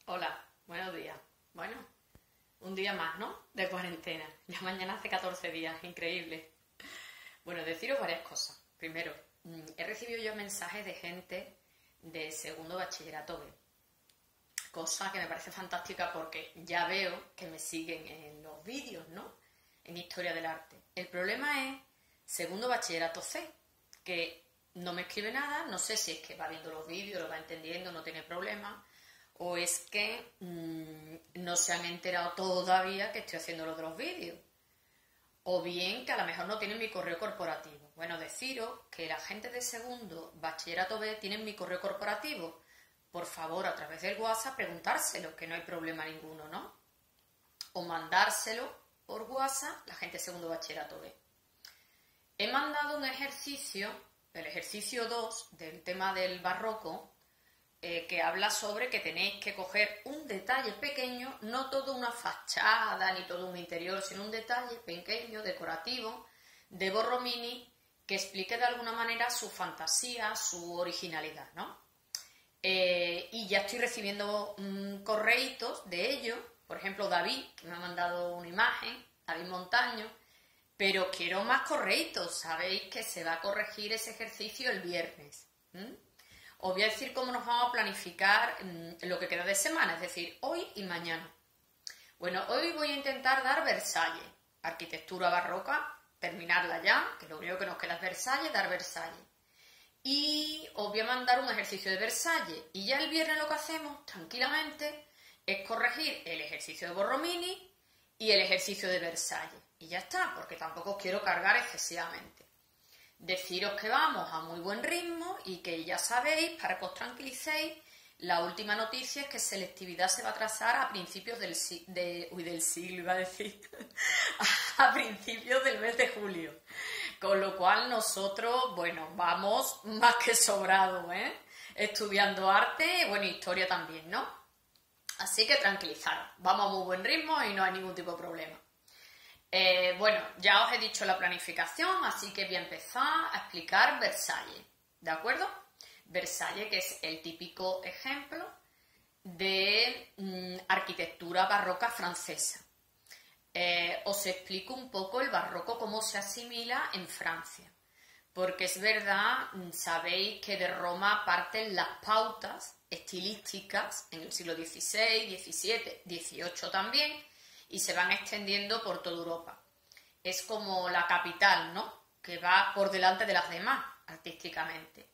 Hola, buenos días. Bueno, un día más, ¿no? De cuarentena. Ya mañana hace 14 días, increíble. Bueno, deciros varias cosas. Primero, he recibido yo mensajes de gente de segundo bachillerato B, cosa que me parece fantástica porque ya veo que me siguen en los vídeos, ¿no? En Historia del Arte. El problema es segundo bachillerato C, que no me escribe nada, no sé si es que va viendo los vídeos, lo va entendiendo, no tiene problema, o es que no se han enterado todavía que estoy haciendo lo de los vídeos, o bien que a lo mejor no tienen mi correo corporativo. Bueno, deciros que la gente de segundo bachillerato B tienen mi correo corporativo. Por favor, a través del WhatsApp preguntárselo, que no hay problema ninguno, ¿no? O mandárselo por WhatsApp la gente de segundo bachillerato B. He mandado un ejercicio, el ejercicio 2 del tema del barroco, que habla sobre que tenéis que coger un detalle pequeño, no toda una fachada ni todo un interior, sino un detalle pequeño, decorativo, de Borromini, que explique de alguna manera su fantasía, su originalidad, ¿no? Y ya estoy recibiendo correitos de ellos, por ejemplo David, que me ha mandado una imagen, David Montaño, pero quiero más correitos. Sabéis que se va a corregir ese ejercicio el viernes. Os voy a decir cómo nos vamos a planificar lo que queda de semana, es decir, hoy y mañana. Bueno, hoy voy a intentar dar Versalles, arquitectura barroca, terminarla ya, que lo único que nos queda es Versalles, dar Versalles. Y os voy a mandar un ejercicio de Versalles. Y ya el viernes lo que hacemos, tranquilamente, es corregir el ejercicio de Borromini y el ejercicio de Versalles. Y ya está, porque tampoco os quiero cargar excesivamente. Deciros que vamos a muy buen ritmo y que ya sabéis, para que os tranquilicéis, la última noticia es que selectividad se va a atrasar a principios del siglo, iba a decir, a principios del mes de julio. Con lo cual nosotros, bueno, vamos más que sobrados, estudiando arte, bueno, historia también, ¿no? Así que tranquilizaros, vamos a muy buen ritmo y no hay ningún tipo de problema. Bueno, ya os he dicho la planificación, así que voy a empezar a explicar Versalles, ¿de acuerdo? Versalles, que es el típico ejemplo de arquitectura barroca francesa. Os explico un poco el barroco, cómo se asimila en Francia, porque es verdad, sabéis que de Roma parten las pautas estilísticas en el siglo XVI, XVII, XVIII también, y se van extendiendo por toda Europa. Es como la capital, ¿no?, que va por delante de las demás artísticamente.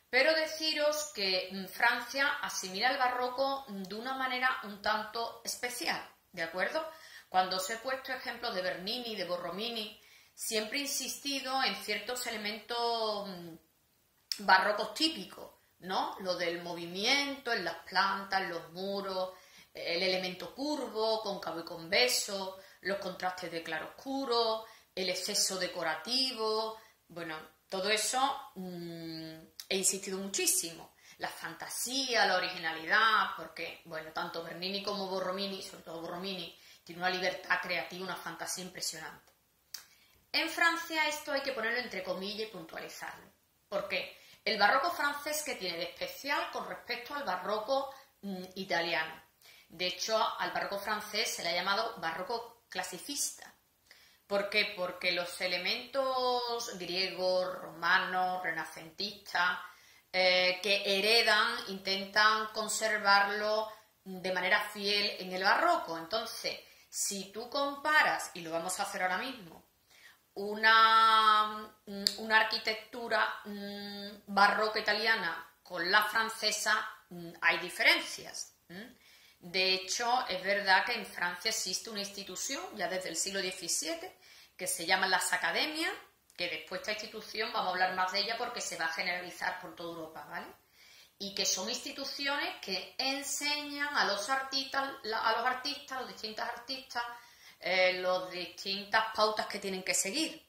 Pero deciros que Francia asimila el barroco de una manera un tanto especial, ¿de acuerdo? Cuando os he puesto ejemplos de Bernini, de Borromini, siempre he insistido en ciertos elementos barrocos típicos, ¿no? Lo del movimiento en las plantas, en los muros, el elemento curvo, cóncavo y convexo, los contrastes de claroscuro, el exceso decorativo, bueno, todo eso he insistido muchísimo. La fantasía, la originalidad, porque, bueno, tanto Bernini como Borromini, sobre todo Borromini, tiene una libertad creativa, una fantasía impresionante. En Francia esto hay que ponerlo entre comillas y puntualizarlo. ¿Por qué? El barroco francés, ¿qué tiene de especial con respecto al barroco italiano? De hecho, al barroco francés se le ha llamado barroco clasicista. ¿Por qué? Porque los elementos griegos, romanos, renacentistas, que heredan, intentan conservarlo de manera fiel en el barroco. Entonces, si tú comparas, y lo vamos a hacer ahora mismo, una arquitectura barroca italiana con la francesa, hay diferencias. De hecho, es verdad que en Francia existe una institución, ya desde el siglo XVII, que se llama las academias, que después esta institución, vamos a hablar más de ella porque se va a generalizar por toda Europa, ¿vale? Y que son instituciones que enseñan a los artistas, los distintos artistas, las distintas pautas que tienen que seguir.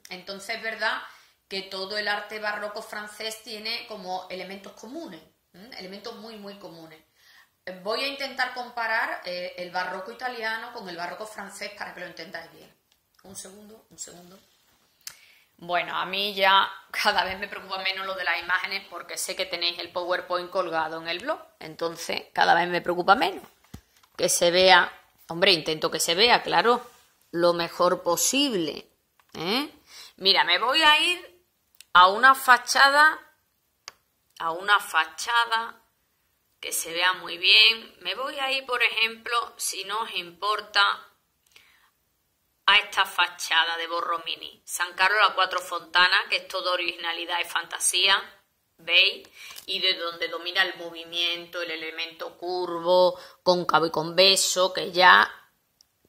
Entonces es verdad que todo el arte barroco francés tiene como elementos comunes, elementos muy, muy comunes. Voy a intentar comparar el barroco italiano con el barroco francés para que lo entendáis bien. Un segundo. Bueno, a mí ya cada vez me preocupa menos lo de las imágenes porque sé que tenéis el PowerPoint colgado en el blog. Entonces, cada vez me preocupa menos que se vea. Hombre, intento que se vea, claro, lo mejor posible, ¿eh? Mira, me voy a ir a una fachada que se vea muy bien. Me voy a ir, por ejemplo, si no os importa, a esta fachada de Borromini. San Carlos a Cuatro Fontanas, que es todo originalidad y fantasía, ¿veis? Y de donde domina el movimiento, el elemento curvo, cóncavo y convexo, que ya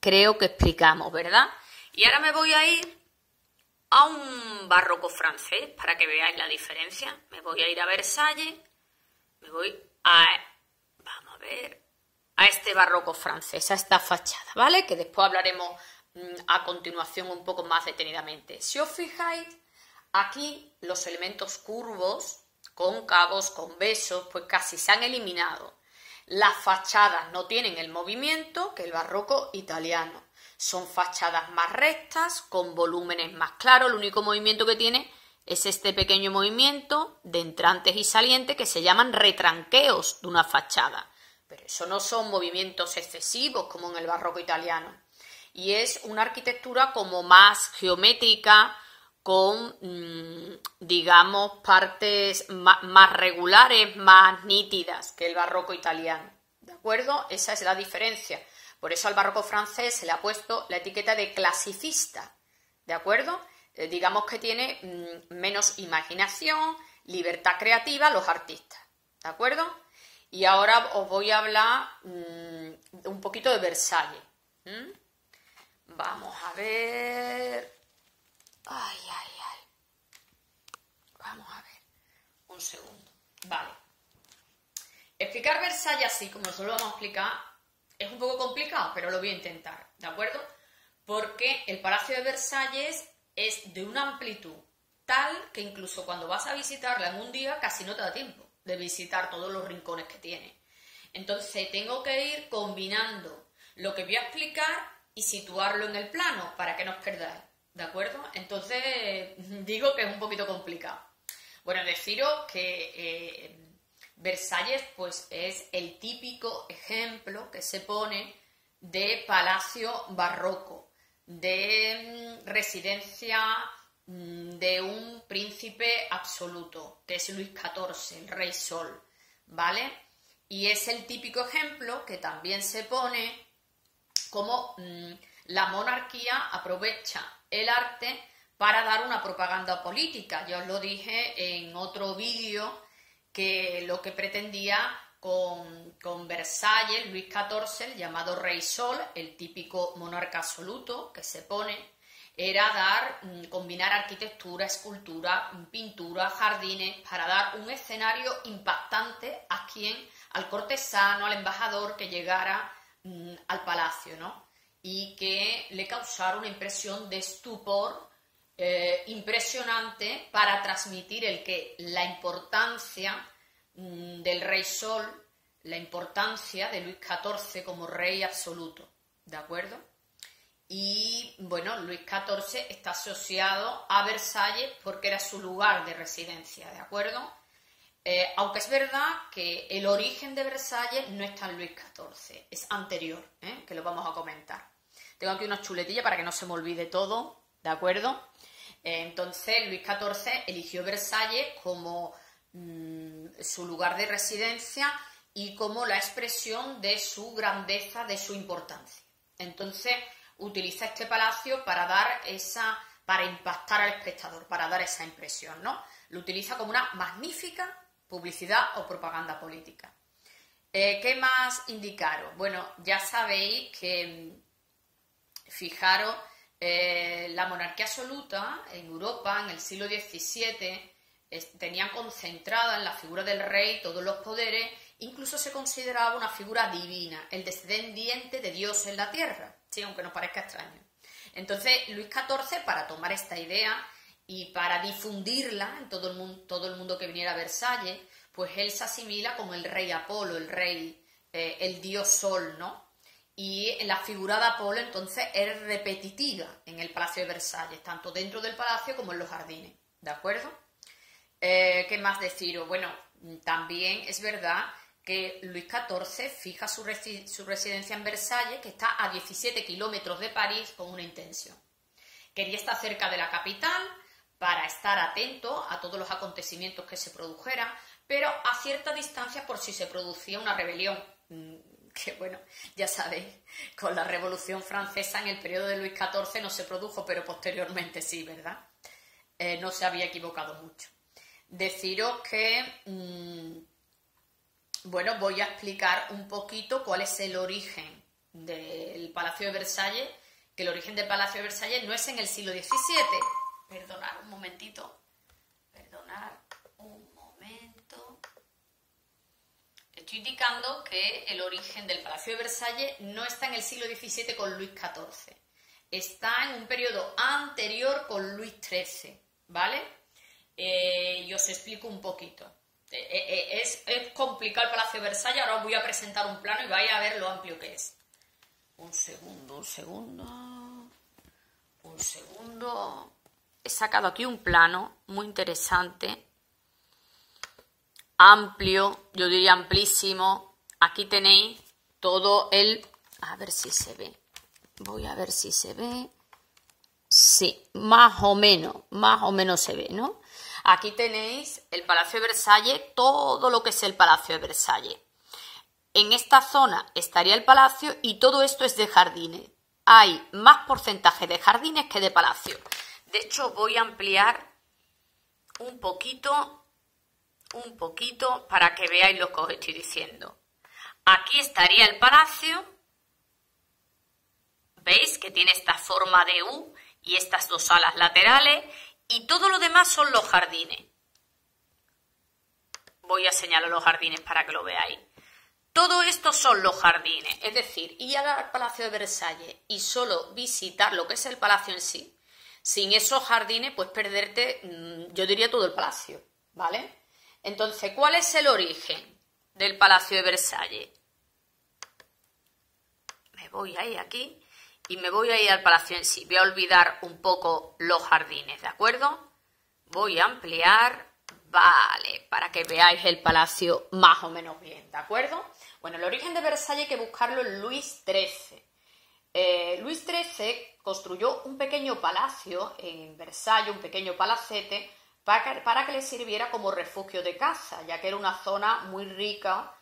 creo que explicamos, ¿verdad? Y ahora me voy a ir a un barroco francés, para que veáis la diferencia. Me voy a ir a Versalles, me voy a... vamos a ver... a este barroco francés, a esta fachada, ¿vale? Que después hablaremos a continuación un poco más detenidamente. Si os fijáis, aquí los elementos curvos, cóncavos, convexos, pues casi se han eliminado. Las fachadas no tienen el movimiento que el barroco italiano. Son fachadas más rectas, con volúmenes más claros. El único movimiento que tiene es este pequeño movimiento de entrantes y salientes que se llaman retranqueos de una fachada. Pero eso no son movimientos excesivos como en el barroco italiano. Y es una arquitectura como más geométrica, con, digamos, partes más regulares, más nítidas que el barroco italiano. ¿De acuerdo? Esa es la diferencia. Por eso al barroco francés se le ha puesto la etiqueta de clasicista. ¿De acuerdo? Digamos que tiene menos imaginación, libertad creativa los artistas. ¿De acuerdo? Y ahora os voy a hablar un poquito de Versalles. Vamos a ver... Ay. Vamos a ver. Un segundo. Vale. Explicar Versalles así, como nosotros lo vamos a explicar, es un poco complicado, pero lo voy a intentar. ¿De acuerdo? Porque el Palacio de Versalles es de una amplitud tal que incluso cuando vas a visitarla en un día casi no te da tiempo de visitar todos los rincones que tiene. Entonces tengo que ir combinando lo que voy a explicar y situarlo en el plano para que no os perdáis, ¿de acuerdo? Entonces digo que es un poquito complicado. Bueno, deciros que Versalles pues es el típico ejemplo que se pone de palacio barroco, de residencia de un príncipe absoluto, que es Luis XIV, el Rey Sol, ¿vale? Y es el típico ejemplo que también se pone como la monarquía aprovecha el arte para dar una propaganda política. Ya os lo dije en otro vídeo que lo que pretendía con Versalles, Luis XIV, el llamado Rey Sol, el típico monarca absoluto que se pone, era combinar arquitectura, escultura, pintura, jardines, para dar un escenario impactante al cortesano, al embajador que llegara al palacio, ¿no? Y que le causara una impresión de estupor impresionante para transmitir la importancia del Rey Sol, la importancia de Luis XIV como rey absoluto, ¿de acuerdo? Y bueno, Luis XIV está asociado a Versalles porque era su lugar de residencia, ¿de acuerdo? Aunque es verdad que el origen de Versalles no está en Luis XIV, es anterior, que lo vamos a comentar. Tengo aquí unas chuletillas para que no se me olvide todo, ¿de acuerdo? Entonces Luis XIV eligió Versalles como su lugar de residencia y como la expresión de su grandeza, de su importancia. Entonces utiliza este palacio para impactar al espectador, para dar esa impresión, ¿no? Lo utiliza como una magnífica publicidad o propaganda política. ¿Qué más indicaros? Bueno, ya sabéis que, fijaros, la monarquía absoluta en Europa en el siglo XVII tenía concentrada en la figura del rey todos los poderes, incluso se consideraba una figura divina, el descendiente de Dios en la tierra, sí, aunque nos parezca extraño. Entonces Luis XIV, para tomar esta idea y para difundirla en todo el mundo que viniera a Versalles, pues él se asimila como el rey Apolo, el dios Sol, ¿no? y la figura de Apolo entonces es repetitiva en el Palacio de Versalles, tanto dentro del palacio como en los jardines, ¿de acuerdo? ¿Qué más deciros? Bueno, también es verdad que Luis XIV fija su residencia en Versalles, que está a 17 kilómetros de París, con una intención. Quería estar cerca de la capital para estar atento a todos los acontecimientos que se produjeran, pero a cierta distancia por si se producía una rebelión. Que bueno, ya sabéis, con la Revolución Francesa en el periodo de Luis XIV no se produjo, pero posteriormente sí, ¿verdad? No se había equivocado mucho. Deciros que, bueno, voy a explicar un poquito cuál es el origen del Palacio de Versalles, que el origen del Palacio de Versalles no es en el siglo XVII. Perdonad un momentito. Perdonad un momento. Estoy indicando que el origen del Palacio de Versalles no está en el siglo XVII con Luis XIV. Está en un periodo anterior con Luis XIII, ¿vale? Y os explico un poquito. Es complicado el Palacio de Versalles. Ahora os voy a presentar un plano y vais a ver lo amplio que es. Un segundo. He sacado aquí un plano muy interesante. Amplio, yo diría amplísimo. Aquí tenéis todo el... A ver si se ve. Voy a ver si se ve. Sí, más o menos se ve, ¿no? Aquí tenéis el Palacio de Versalles, todo lo que es el Palacio de Versalles. En esta zona estaría el palacio y todo esto es de jardines. Hay más porcentaje de jardines que de palacio. De hecho, voy a ampliar un poquito para que veáis lo que os estoy diciendo. Aquí estaría el palacio. ¿Veis que tiene esta forma de U y estas dos alas laterales? Y todo lo demás son los jardines. Voy a señalar los jardines para que lo veáis. Todo esto son los jardines. Es decir, ir al Palacio de Versalles y solo visitar lo que es el palacio en sí, sin esos jardines, pues perderte, yo diría, todo el palacio, ¿vale? Entonces, ¿cuál es el origen del Palacio de Versalles? Me voy a ir aquí y me voy a ir al palacio en sí. Voy a olvidar un poco los jardines, ¿de acuerdo? Voy a ampliar, vale, para que veáis el palacio más o menos bien, ¿de acuerdo? Bueno, el origen de Versalles hay que buscarlo en Luis XIII. Luis XIII construyó un pequeño palacio en Versalles, un pequeño palacete, para que le sirviera como refugio de caza, ya que era una zona muy rica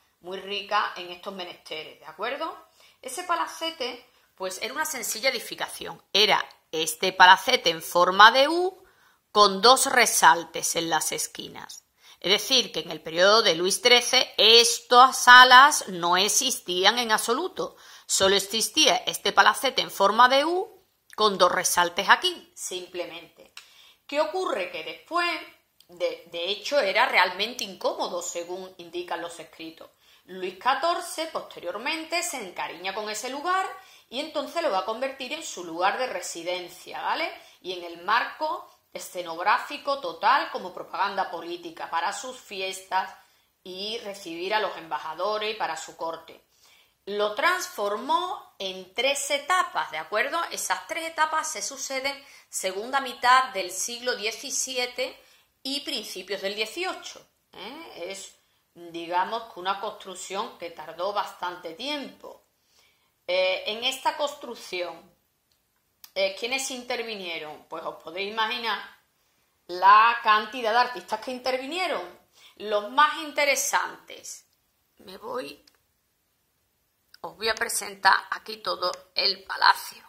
en estos menesteres, ¿de acuerdo? Ese palacete, pues, era una sencilla edificación. Era este palacete en forma de U con dos resaltes en las esquinas. Es decir, que en el periodo de Luis XIII estas salas no existían en absoluto. Solo existía este palacete en forma de U con dos resaltes aquí, simplemente. ¿Qué ocurre? Que después, de hecho, era realmente incómodo, según indican los escritos. Luis XIV, posteriormente, se encariña con ese lugar y entonces lo va a convertir en su lugar de residencia, ¿vale? Y en el marco escenográfico total como propaganda política para sus fiestas y recibir a los embajadores y para su corte. Lo transformó en 3 etapas, ¿de acuerdo? Esas 3 etapas se suceden segunda mitad del siglo XVII y principios del XVIII. Es, digamos, que una construcción que tardó bastante tiempo. En esta construcción, ¿quiénes intervinieron? Pues os podéis imaginar la cantidad de artistas que intervinieron. Los más interesantes. Os voy a presentar aquí todo el palacio.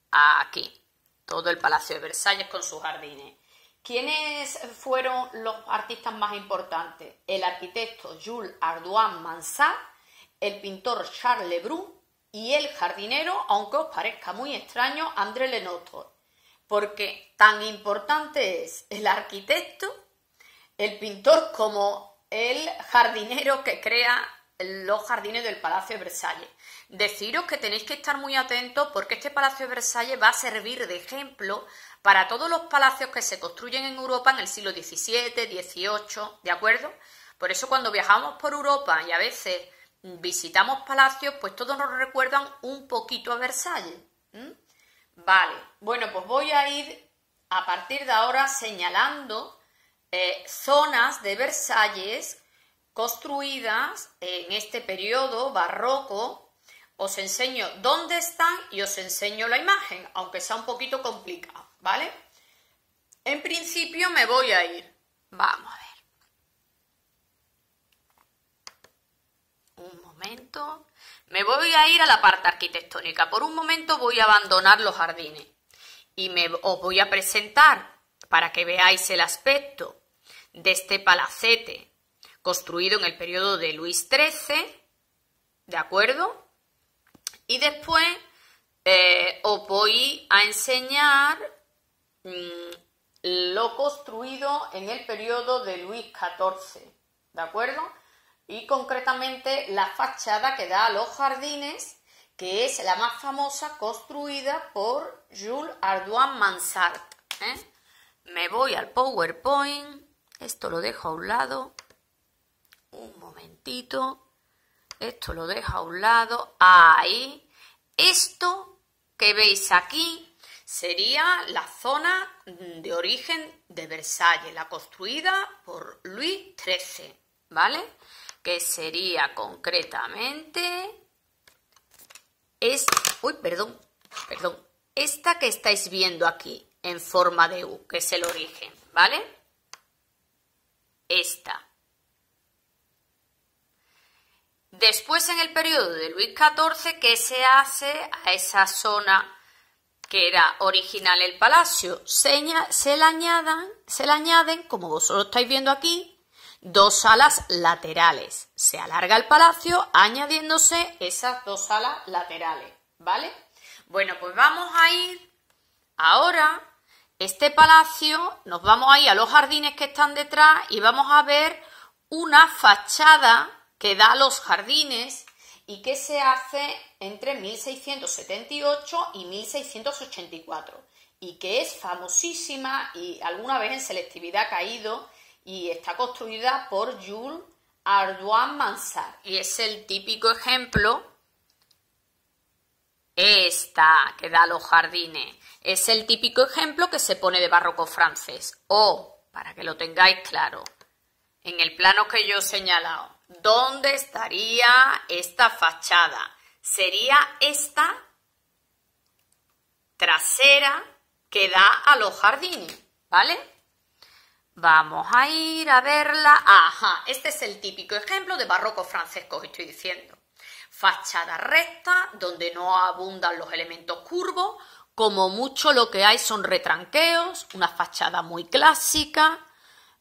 Aquí, todo el Palacio de Versalles con sus jardines. ¿Quiénes fueron los artistas más importantes? El arquitecto Jules Ardoin Mansart, el pintor Charles Lebrun y el jardinero, aunque os parezca muy extraño, André Lenotre. Porque tan importante es el arquitecto, el pintor, como el jardinero que crea los jardines del Palacio de Versalles. Deciros que tenéis que estar muy atentos porque este Palacio de Versalles va a servir de ejemplo para todos los palacios que se construyen en Europa en el siglo XVII, XVIII, ¿de acuerdo? Por eso cuando viajamos por Europa y a veces visitamos palacios, pues todos nos recuerdan un poquito a Versalles. Vale, bueno, pues voy a ir a partir de ahora señalando zonas de Versalles construidas en este periodo barroco. Os enseño dónde están y os enseño la imagen, aunque sea un poquito complicado, ¿vale? En principio me voy a ir. Vamos a ver. Un momento. Me voy a ir a la parte arquitectónica. Por un momento voy a abandonar los jardines y os voy a presentar para que veáis el aspecto de este palacete construido en el periodo de Luis XIII, ¿de acuerdo? Y después os voy a enseñar lo construido en el periodo de Luis XIV, ¿de acuerdo? Y concretamente la fachada que da a los jardines, que es la más famosa, construida por Jules Ardoin Mansart. Me voy al PowerPoint, esto lo dejo a un lado, un momentito, esto lo dejo a un lado, ahí. Esto que veis aquí sería la zona de origen de Versalles, la construida por Luis XIII, ¿vale? Que sería concretamente esta que estáis viendo aquí en forma de U, que es el origen, ¿vale? Esta. Después, en el periodo de Luis XIV, ¿qué se hace a esa zona que era original el palacio? Se le añaden, como vosotros estáis viendo aquí, dos alas laterales. Se alarga el palacio añadiéndose esas dos alas laterales, ¿vale? Bueno, pues vamos a ir ahora, este palacio, nos vamos a ir a los jardines que están detrás y vamos a ver una fachada que da a los jardines y que se hace entre 1678 y 1684 y que es famosísima y alguna vez en selectividad ha caído y está construida por Jules Ardoin Mansart y es el típico ejemplo, esta que da a los jardines, es el típico ejemplo que se pone de barroco francés o, para que lo tengáis claro, en el plano que yo he señalado, ¿dónde estaría esta fachada? Sería esta trasera que da a los jardines, ¿vale? Vamos a ir a verla. Ajá, este es el típico ejemplo de barroco francés que os estoy diciendo. Fachada recta, donde no abundan los elementos curvos, como mucho lo que hay son retranqueos, una fachada muy clásica,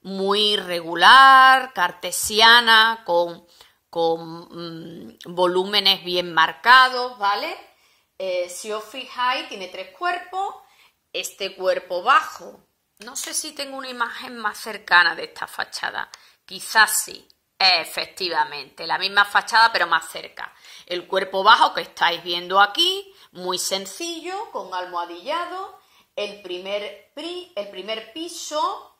muy regular, cartesiana, con volúmenes bien marcados, ¿vale? Si os fijáis, tiene tres cuerpos. Este cuerpo bajo, no sé si tengo una imagen más cercana de esta fachada, quizás sí, efectivamente, la misma fachada pero más cerca. El cuerpo bajo que estáis viendo aquí, muy sencillo, con almohadillado, el primer piso,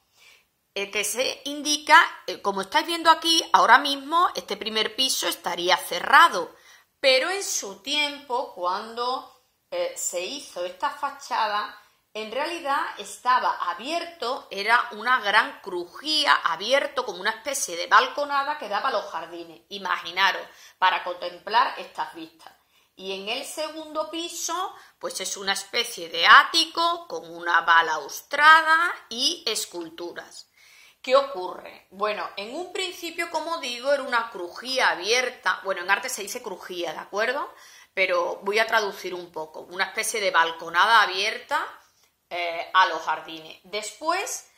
que se indica, como estáis viendo aquí, ahora mismo este primer piso estaría cerrado, pero en su tiempo, cuando se hizo esta fachada, en realidad estaba abierto, era una gran crujía, abierto como una especie de balconada que daba a los jardines. Imaginaros, para contemplar estas vistas. Y en el segundo piso, pues es una especie de ático con una balaustrada y esculturas. ¿Qué ocurre? Bueno, en un principio, como digo, era una crujía abierta. Bueno, en arte se dice crujía, ¿de acuerdo? Pero voy a traducir un poco. Una especie de balconada abierta a los jardines. Después,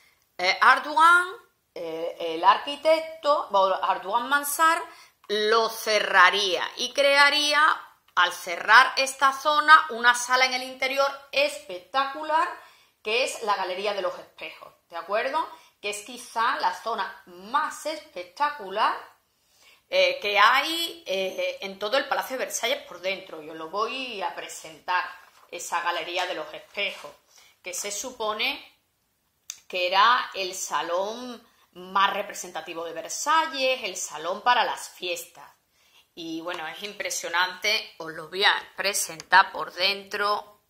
Ardoin, el arquitecto, Ardoin Mansart, lo cerraría y crearía, al cerrar esta zona, una sala en el interior espectacular, que es la Galería de los Espejos, ¿de acuerdo? Que es quizá la zona más espectacular que hay en todo el Palacio de Versalles por dentro. Yo lo voy a presentar, esa Galería de los Espejos, que se supone que era el salón más representativo de Versalles, el salón para las fiestas. Y bueno, es impresionante, os lo voy a presentar por dentro.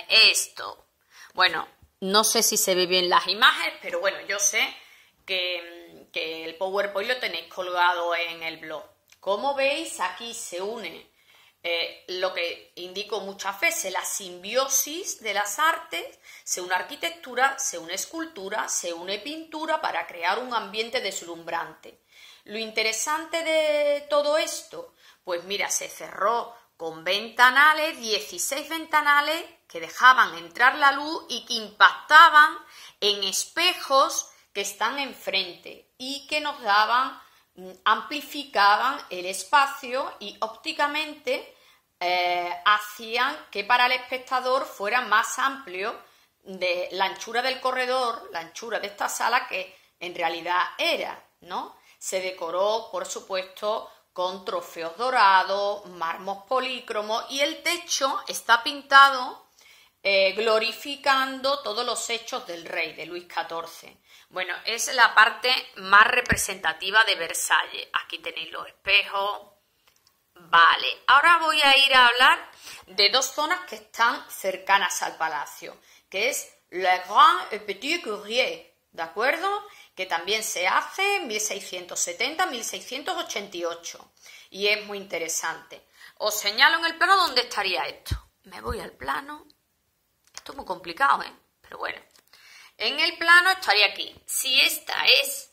Esto. Bueno, no sé si se ve bien las imágenes, pero bueno, yo sé que el PowerPoint lo tenéis colgado en el blog. Como veis, aquí se une lo que indico muchas veces, la simbiosis de las artes, se une arquitectura, se une escultura, se une pintura para crear un ambiente deslumbrante. Lo interesante de todo esto, pues mira, se cerró con ventanales, 16 ventanales que dejaban entrar la luz y que impactaban en espejos que están enfrente y que nos daban, amplificaban el espacio y ópticamente hacían que para el espectador fuera más amplio de la anchura del corredor, la anchura de esta sala que en realidad era, ¿no? Se decoró, por supuesto, con trofeos dorados, mármol polícromos y el techo está pintado glorificando todos los hechos del rey, de Luis XIV. Bueno, es la parte más representativa de Versalles. Aquí tenéis los espejos. Vale, ahora voy a ir a hablar de dos zonas que están cercanas al palacio, que es Le Grand et Petit Courrier, ¿de acuerdo? Que también se hace en 1670-1688 y es muy interesante. Os señalo en el plano dónde estaría esto. Me voy al plano. Esto es muy complicado, ¿eh? Pero bueno. En el plano estaría aquí. Si esta es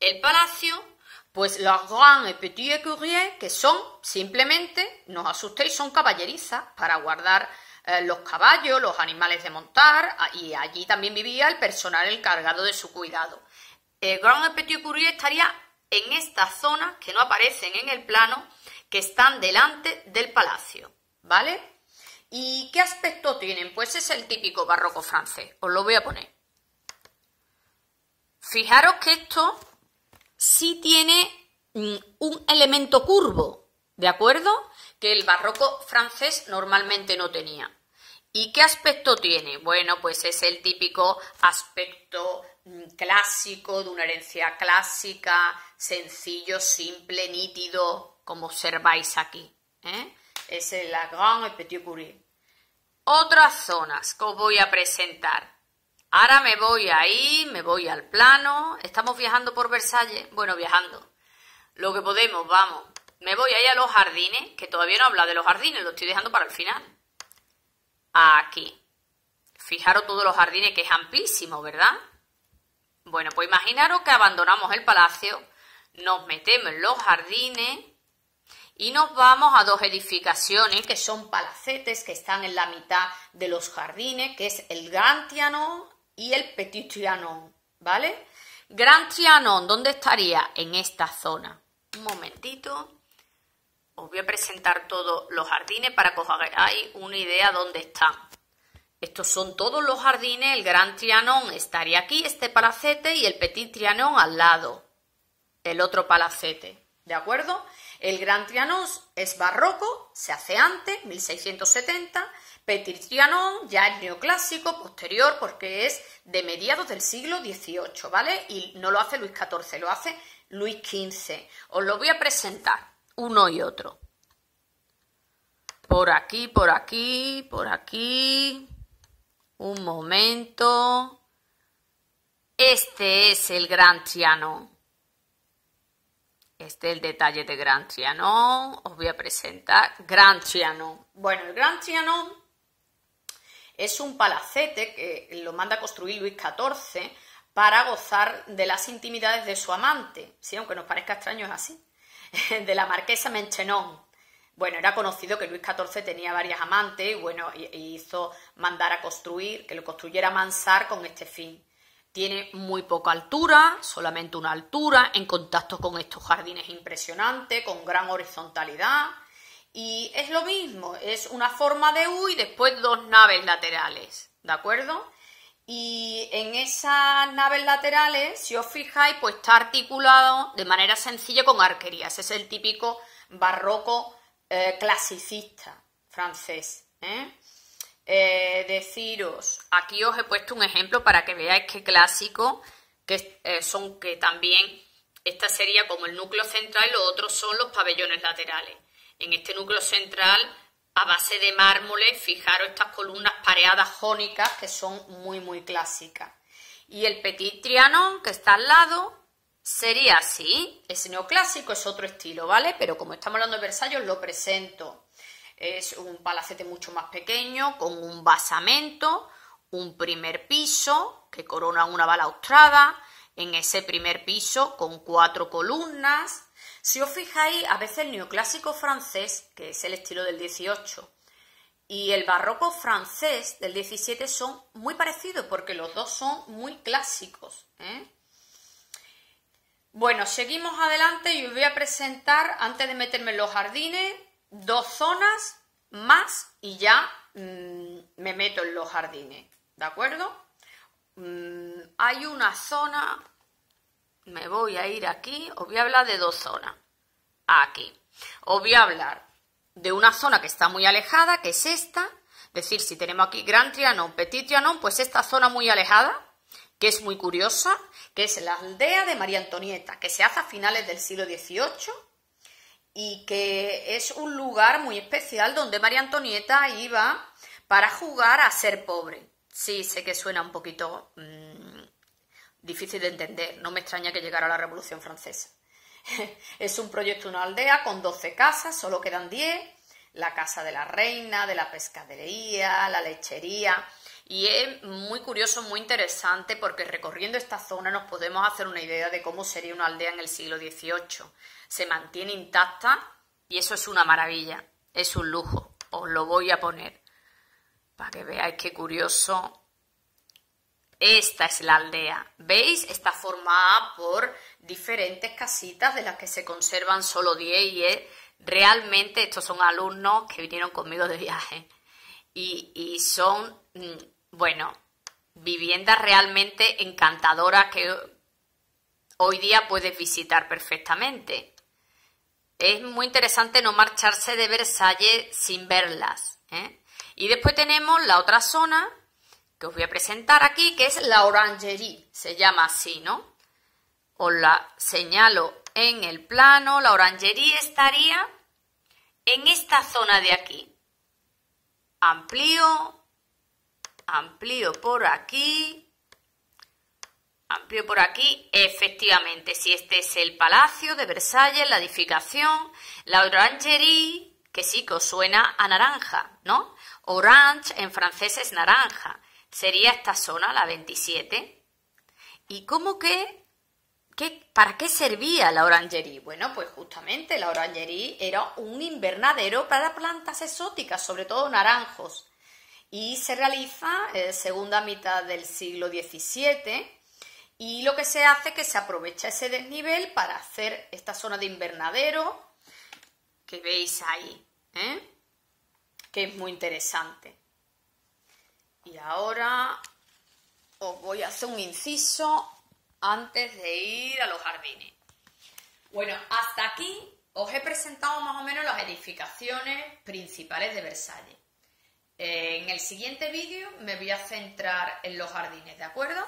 el palacio, pues los Grand et Petit Courrier, que son simplemente, no os asustéis, son caballerizas para guardar los caballos, los animales de montar, y allí también vivía el personal encargado de su cuidado. El Grand et Petit Courrier estaría en esta zona que no aparecen en el plano, que están delante del palacio, ¿vale? ¿Y qué aspecto tienen? Pues es el típico barroco francés. Os lo voy a poner. Fijaros que esto sí tiene un elemento curvo, ¿de acuerdo? Que el barroco francés normalmente no tenía. ¿Y qué aspecto tiene? Bueno, pues es el típico aspecto clásico, de una herencia clásica, sencillo, simple, nítido, como observáis aquí, ¿eh? Es el Grand et Petit Courrier. Otras zonas que os voy a presentar. Ahora me voy ahí, me voy al plano. ¿Estamos viajando por Versalles? Bueno, viajando. Lo que podemos, vamos. Me voy ahí a los jardines, que todavía no he hablado de los jardines, lo estoy dejando para el final. Aquí. Fijaros todos los jardines, que es amplísimo, ¿verdad? Bueno, pues imaginaros que abandonamos el palacio, nos metemos en los jardines y nos vamos a dos edificaciones que son palacetes que están en la mitad de los jardines, que es el Grand Trianon y el Petit Trianon, ¿vale? Grand Trianon, ¿dónde estaría? En esta zona. Un momentito. Os voy a presentar todos los jardines para que os hagáis una idea dónde están. Estos son todos los jardines. El Grand Trianon estaría aquí, este palacete, y el Petit Trianon al lado, el otro palacete, ¿de acuerdo? El Grand Trianon es barroco, se hace antes, 1670. Petit Trianon ya es neoclásico, posterior, porque es de mediados del siglo XVIII, ¿vale? Y no lo hace Luis XIV, lo hace Luis XV. Os lo voy a presentar, uno y otro. Por aquí, por aquí, por aquí. Un momento. Este es el Grand Trianon. Este es el detalle de Grand Trianon. Os voy a presentar Grand Trianon. Bueno, el Grand Trianon es un palacete que lo manda a construir Luis XIV para gozar de las intimidades de su amante. Sí, aunque nos parezca extraño, es así. De la marquesa Maintenon. Bueno, era conocido que Luis XIV tenía varias amantes y bueno, hizo mandar a construir, que lo construyera Mansart con este fin. Tiene muy poca altura, solamente una altura, en contacto con estos jardines impresionantes, con gran horizontalidad. Y es lo mismo, es una forma de U y después dos naves laterales, ¿de acuerdo? Y en esas naves laterales, si os fijáis, pues está articulado de manera sencilla con arquerías. Ese es el típico barroco clasicista francés, deciros, aquí os he puesto un ejemplo para que veáis qué clásico que también Esta sería como el núcleo central y los otros son los pabellones laterales. En este núcleo central, a base de mármoles, fijaros estas columnas pareadas jónicas que son muy, muy clásicas. Y el Petit Trianon, que está al lado, sería así. Es neoclásico, es otro estilo, ¿vale? Pero como estamos hablando de Versalles, os lo presento. Es un palacete mucho más pequeño, con un basamento, un primer piso que corona una balaustrada. En ese primer piso, con 4 columnas. Si os fijáis, a veces el neoclásico francés, que es el estilo del 18, y el barroco francés del 17 son muy parecidos porque los dos son muy clásicos, ¿eh? Bueno, seguimos adelante y os voy a presentar, antes de meterme en los jardines, 2 zonas más y ya me meto en los jardines, ¿de acuerdo? Hay una zona, me voy a ir aquí, os voy a hablar de 2 zonas, aquí. Os voy a hablar de una zona que está muy alejada, que es esta, es decir, si tenemos aquí Gran Trianon, Petit Trianon, pues esta zona muy alejada, que es muy curiosa, que es la aldea de María Antonieta, que se hace a finales del siglo XVIII y que es un lugar muy especial donde María Antonieta iba para jugar a ser pobre. Sí, sé que suena un poquito difícil de entender, no me extraña que llegara la Revolución Francesa. Es un proyecto, una aldea con 12 casas, solo quedan 10, la casa de la reina, de la pescadería, la lechería, y es muy curioso, muy interesante, porque recorriendo esta zona nos podemos hacer una idea de cómo sería una aldea en el siglo XVIII. Se mantiene intacta y eso es una maravilla, es un lujo, os lo voy a poner para que veáis qué curioso. Esta es la aldea, ¿veis? Está formada por diferentes casitas de las que se conservan solo 10 y realmente estos son alumnos que vinieron conmigo de viaje y son, bueno, viviendas realmente encantadoras que hoy día puedes visitar perfectamente. Es muy interesante no marcharse de Versalles sin verlas, ¿eh? Y después tenemos la otra zona que os voy a presentar aquí, que es la Orangerie, se llama así, ¿no? Os la señalo en el plano. La Orangerie estaría en esta zona de aquí. Amplío por aquí, amplío por aquí. Efectivamente, si este es el Palacio de Versalles, la edificación, la Orangerie, que sí que os suena a naranja, ¿no? Orange en francés es naranja. Sería esta zona, la 27. ¿Y cómo para qué servía la Orangerie? Bueno, pues justamente la Orangerie era un invernadero para plantas exóticas, sobre todo naranjos. Y se realiza en la segunda mitad del siglo XVII. Y lo que se hace es que se aprovecha ese desnivel para hacer esta zona de invernadero que veis ahí, ¿eh? Que es muy interesante. Y ahora os voy a hacer un inciso antes de ir a los jardines. Bueno, hasta aquí os he presentado más o menos las edificaciones principales de Versalles. En el siguiente vídeo me voy a centrar en los jardines, ¿de acuerdo?